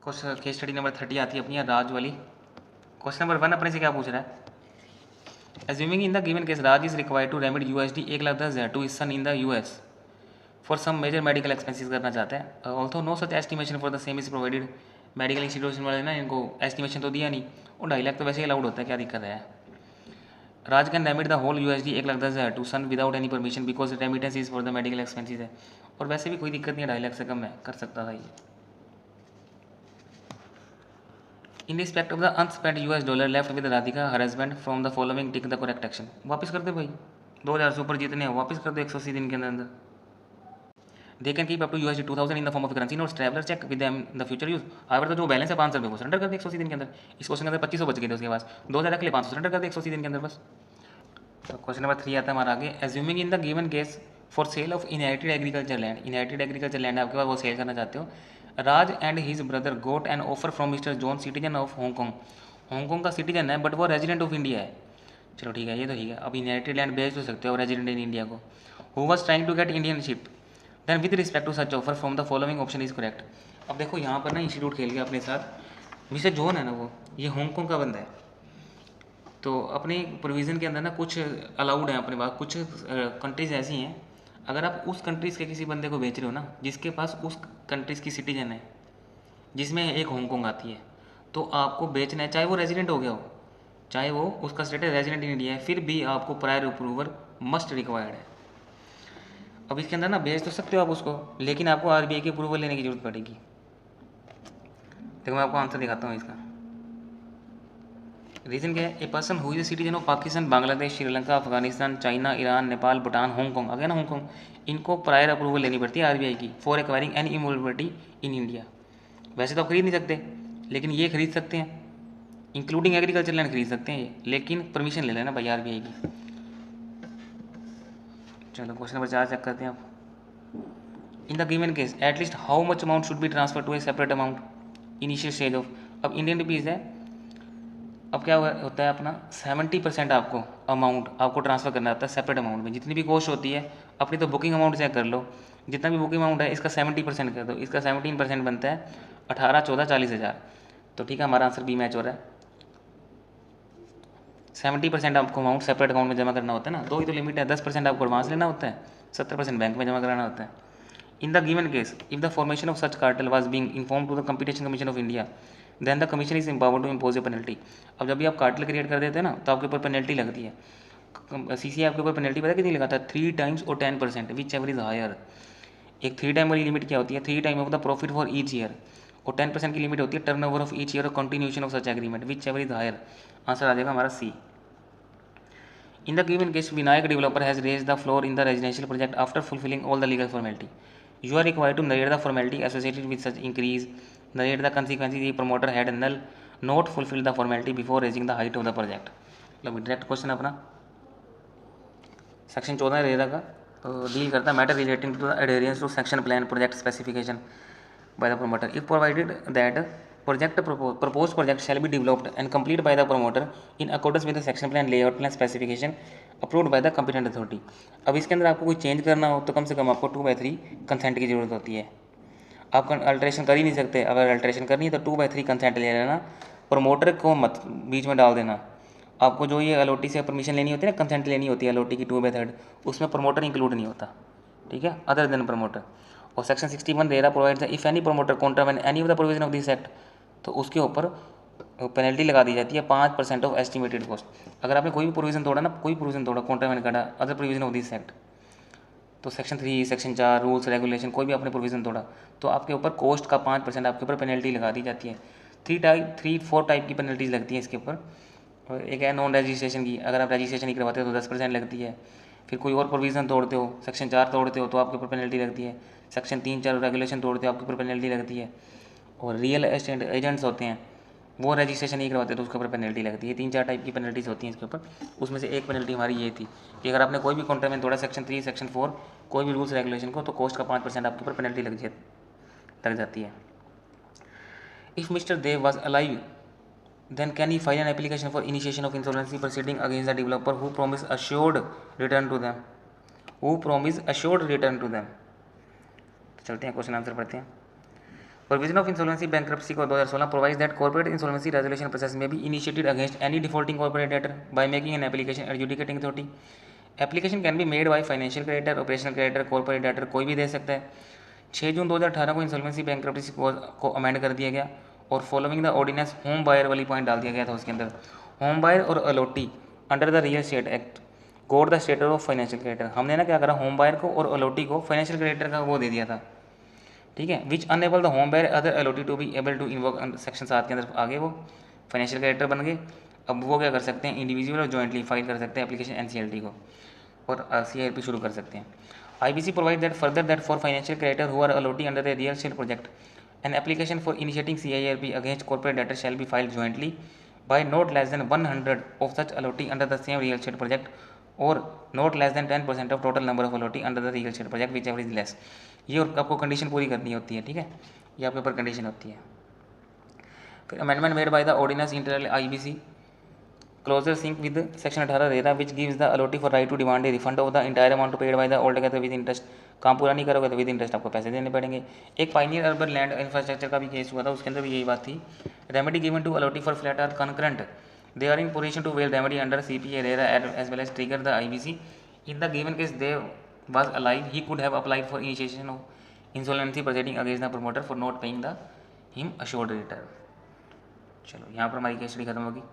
Question case study number 30 आती है अपनी राज वाली। क्वेश्चन नंबर 1 अपने से क्या पूछ रहा है? Assuming in the given case Raj is required to remit USD 1,10,000 to his son in the US for some major medical expenses करना चाहता है। Although no such estimation for the same is provided. Medical institution वाले ना इनको estimation तो दिया नहीं, और 2.5 लाख तो वैसे ही अलाउड होता है, क्या दिक्कत है। Raj can remit the whole USD 1,10,000 to son without any permission because remittance is for the medical expenses है, और वैसे भी कोई दिक्कत नहीं है, 2.5 लाख से कम है, कर सकता था ये। In respect of the unspent $US left with Radhika her husband from the following take the correct action. वापस कर दे भाई, 2,000 से ऊपर जितने हैं वापस कर दो 180 दिन के अंदर। They can keep up to USD 2,000 in the form of currency notes traveller cheque with them in the future use. However तो जो बैलेंस है 500 रुपये को सरेंडर कर दे 180 दिन के अंदर। इस क्वेश्चन के अंदर 2500 बच गए थे उसके पास, 2,000 रख ले, 500 सरेंडर कर दे 180 दिन के अंदर बस। तो क्वेश्चन नंबर 3 आता है हमारा आगे। Assuming in the given case for sale of inherited agriculture land, inherited agriculture land आपके पास, वो सेल करना चाहते हो। Raj and his brother got an offer from Mister John citizen of Hong Kong. Hong Kong का सिटीजन है बट वो रेजिडेंट ऑफ इंडिया है। चलो ठीक है, ये तो ठीक है। अब इनहेरिटेड लैंड बेच तो सकते हो रेजिडेंट इन इंडिया को। Who was trying to get Indian ship then with respect to such offer from the following option is correct. अब देखो यहाँ पर ना इंस्टीट्यूट खेल गया अपने साथ। मिस्टर जॉन है ना, वो ये हांगकॉन्ग का बंदा है, तो अपने प्रोविज़न के अंदर ना कुछ अलाउड है अपने पास। कुछ कंट्रीज़ ऐसी हैं, अगर आप उस कंट्रीज़ के किसी बंदे को बेच रहे हो ना जिसके पास उस कंट्रीज़ की सिटीजन है, जिसमें एक हांगकॉन्ग आती है, तो आपको बेचना है, चाहे वो रेजिडेंट हो गया हो, चाहे वो उसका स्टेटस रेजिडेंट इन इंडिया है, फिर भी आपको प्रायर अप्रूवल मस्ट रिक्वायर्ड है। अब इसके अंदर ना बेच तो सकते हो आप उसको, लेकिन आपको RBI की अप्रूवल लेने की जरूरत पड़ेगी। देखो मैं आपको आंसर दिखाता हूँ इसका। रीज़न क्या है? A person who is a citizen of Pakistan, Bangladesh, Sri Lanka, Afghanistan, China, Iran, Nepal, Bhutan, Hong Kong, again Hong Kong, इनको प्रायर अप्रूवल लेनी पड़ती है RBI की for acquiring any immobility in India. वैसे तो आप खरीद नहीं सकते, लेकिन ये खरीद सकते हैं, इंक्लूडिंग एग्रीकल्चर लैंड खरीद सकते हैं ये, लेकिन परमिशन ले लेना भाई RBI की। चलो क्वेश्चन नंबर 4 चेक करते हैं आप। In the given case at least how much amount should be transfer to a separate amount initial stage of. अब इंडियन रुपीज़ है, अब क्या होता है अपना 70% आपको अमाउंट आपको ट्रांसफ़र करना होता है सेपरेट अमाउंट में। जितनी भी कॉस्ट होती है अपनी तो बुकिंग अमाउंट चेक कर लो, जितना भी बुकिंग अमाउंट है इसका 70% कर दो, इसका 17% बनता है 18, 14, 40,000। तो ठीक है, हमारा आंसर बी मैच हो रहा है। 70% आपको अमाउंट सेपरेट अकाउंट में जमा करना होता है ना, दो ही तो लिमिट है, 10% आपको एडवांस लेना होता है, 70% बैंक में जमा कराना होता है। In the given case if the formation of such cartel was being inform to the competition commission of India then the commission is empowered to impose a penalty. अब जब भी आप कार्टेल क्रिएट कर देते हैं ना, तो आपके ऊपर पेनल्टी लगती है। CCI आपके ऊपर पेनल्टी पता कितनी लगाता है? 3 टाइम्स और 10%, विच एवर इज हायर। एक 3 टाइम वाली लिमिट क्या होती है? 3 time of the profit for each year, और 10% की लिमिट होती है turnover of each year और continuation of such agreement, whichever is higher. Answer आ जाएगा हमारा C। In the given case, Vinayak developer has raised the floor in the residential project after fulfilling all the legal formality. You are required to narrate the formality associated with such increase. Narrate the consequences the promoter had null not fulfilled the formality before raising the height of the project. मतलब direct question अपना section 14 RERA का deal करता है matter relating to the adherence to section plan project specification by the promoter. If provided that proposed project shall be developed and completed by the promoter in accordance with the section plan layout plan specification approved by the competent authority. अब इसके अंदर आपको कोई change करना हो तो कम से कम आपको 2/3 कंसेंट की जरूरत होती है। आप अल्ट्रेशन कर ही नहीं सकते, अगर अल्ट्रेशन करनी है तो 2/3 कंसेंट ले लेना, प्रमोटर को मत बीच में डाल देना। आपको जो ये अलॉटी से परमिशन लेनी होती है ना, कंसेंट लेनी होती है अलॉटी की 2/3, उसमें प्रमोटर इंक्लूड नहीं होता, ठीक है, अदर देन प्रमोटर। और section 61 RERA provides if any promoter contravene any of the provision of this act, तो उसके ऊपर पेनल्टी लगा दी जाती है 5% ऑफ एस्टिमेटेड कॉस्ट। अगर आपने कोई भी प्रोविजन तोड़ा ना, कोई प्रोविजन तोड़ा, कॉन्ट्रावेन करा other provision of this act, तो सेक्शन 3, सेक्शन 4 रूल्स रेगुलेशन कोई भी आपने प्रोविजन तोड़ा, तो आपके ऊपर कॉस्ट का 5% आपके ऊपर पेनल्टी लगा दी जाती है। 4 टाइप की पेनल्टीज लगती है इसके ऊपर। और एक है नॉन रजिस्ट्रेशन की, अगर आप रजिस्ट्रेशन नहीं करवाते हो तो 10% लगती है। फिर कोई और प्रोविज़न तोड़ते हो, सेक्शन 4 तोड़ते हो तो आपके ऊपर पेनल्टी लगती है। सेक्शन 3, 4 रेगुलेशन तोड़ते हो आपके ऊपर पेनल्टी लगती है। और रियल एस्टेट एजेंट्स होते हैं, वो रजिस्ट्रेशन नहीं करवाते तो उसके ऊपर पेनल्टी लगती है। 3-4 टाइप की पेनल्टीज होती हैं इसके ऊपर। उसमें से एक पेनल्टी हमारी ये थी कि अगर आपने कोई भी कॉन्ट्रावेन तोड़ा सेक्शन 3, सेक्शन 4 कोई भी रूल्स रेगुलेशन को, तो कॉस्ट का 5% आपके ऊपर पेनल्टी लग जाती है। If mister Dev was alive then can he file an application for initiation of insolvency proceeding against the developer who promised assured return to them? तो चलते हैं क्वेश्चन आंसर पढ़ते हैं। Provision of insolvency bankruptcy code 2016 provides that corporate insolvency resolution process may be initiated against any defaulting corporate debtor by making an application adjudicating authority. Application can be made by financial creditor, operational creditor, corporate debtor, कोई भी दे सकता है। 6 जून 2018 को insolvency bankruptcy को amend कर दिया गया और following the ordinance home buyer वाली पॉइंट डाल दिया गया था उसके अंदर। होम बायर और allottee under the real estate act got the status of financial creditor. हमने ना क्या करा, होम बायर को और अलॉटी को फाइनेंशियल क्रेडिटर का वो दे दिया था, ठीक है। Which enable the home buyer other allottee to be able to invoke, section 7 के अंदर आगे वो फाइनेंशियल क्रेडिटर बन गए। अब वो क्या कर सकते हैं, इंडिविजुअल और जॉइंटली फाइल कर सकते हैं एप्लीकेशन एनसीएलटी को और सीआईआरपी शुरू कर सकते हैं। IBC provide that further that for financial creditor who are allotee under the real estate project, an application for initiating CIRP against corporate debtor shall be filed jointly by not less than 100 of such allotee under the same real estate project or not less than 10% of total number of allotee under the real estate project whichever is less। ये और आपको condition पूरी करनी होती है, ठीक है, ये आपके ऊपर कंडीशन होती है। फिर amendment made by the ordinance inter IBC closure sync with section 18 RERA which gives the allottee for right to demand a refund of the entire amount paid by the all together with interest. काम पूरा नहीं करोगे तो with interest आपको पैसे देने पड़ेंगे। एक पाइनियर अर्बन लैंड इंफ्रास्ट्रक्चर का भी केस हुआ था, उसके अंदर भी यही बात थी। Remedy given to allottee for flat are concurrent, they are in position to well remedy under CPA RERA as well as trigger the IBC। In the given case they was alive, he could have applied for initiation of insolvency proceeding against the promoter for not paying the him assured return। चलो यहाँ पर हमारी case study खत्म होगी।